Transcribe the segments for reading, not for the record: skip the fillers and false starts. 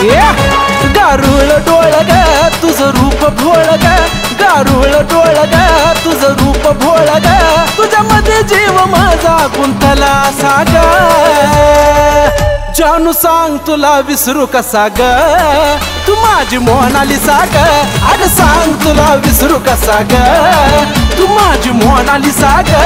गारुळ डोळ ग तुझं रूप भोळ ग, गारुळ डोळ ग तुझं रूप भोळ ग, तुझ्यामध्ये जीव माझा गुंतला असा ग, जानू सांग तुला विसरू कसा ग, तू माझी मोनालिसा ग, अगं सांग तुला विसरू कसा ग, तू माझी मोनालिसा ग.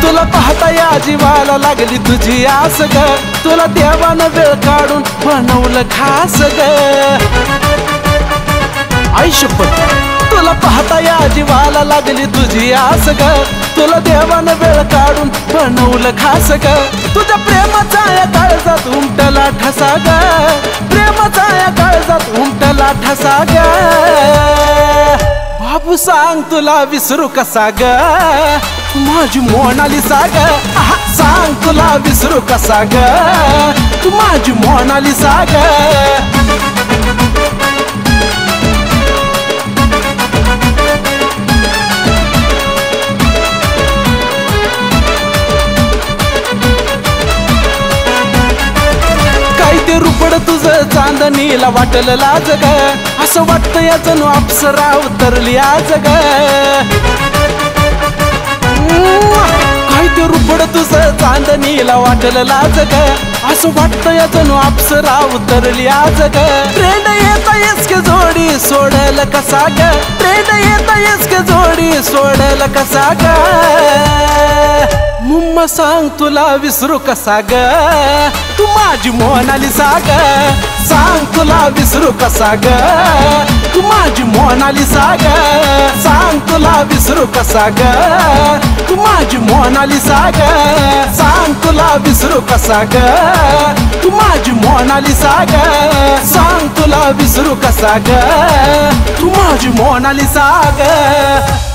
तुला पाहता या जीवाला लागली तुझी आस ग, तुला देवानं वेळ काढून बनवलं खास ग, आई शपथ. तुला पाहता या जीवाला लागली तुझी आस ग, तुला देवानं वेळ काढून बनवलं खास ग, तुझ्या प्रेमाचा या काळजात उमटला ठसा ग, प्रेमाचा या काळजात उमटला ठसा ग, बाबू सांग तुला विसरू कसा ग, माझी मोनालिसा ग, सांग तुला विसरू कसा ग, तू माझी मोनालिसा ग. काय ते रुपड तुझं चांदणीला वाटलं लाज ग, असं वाटतं या जणू अप्सरा उतरली आज ग, काय ते रुपड तुझं चांदणीला वाटलं लाज ग, असं वाटतं या जणू अप्सरा उतरली आज ग, ट्रेंड येता येस के जोडी सोडल कसा ग, ट्रेंड येता येस के जोडी सोडल कसा ग, मुम्मा सांग तुला विसरू कसा ग, तू माझी मोनालिसा ग, सांग तुला विसरू कसा ग, तू माझी मोनालिसा ग, सांग तुला विसरू कसा ग, तू माझी मोनालिसा ग, सांग तुला विसरू कसा ग, तू माझी मोनालिसा ग, सांग तुला विसरू कसा ग, तू माझी मोनालिसा ग.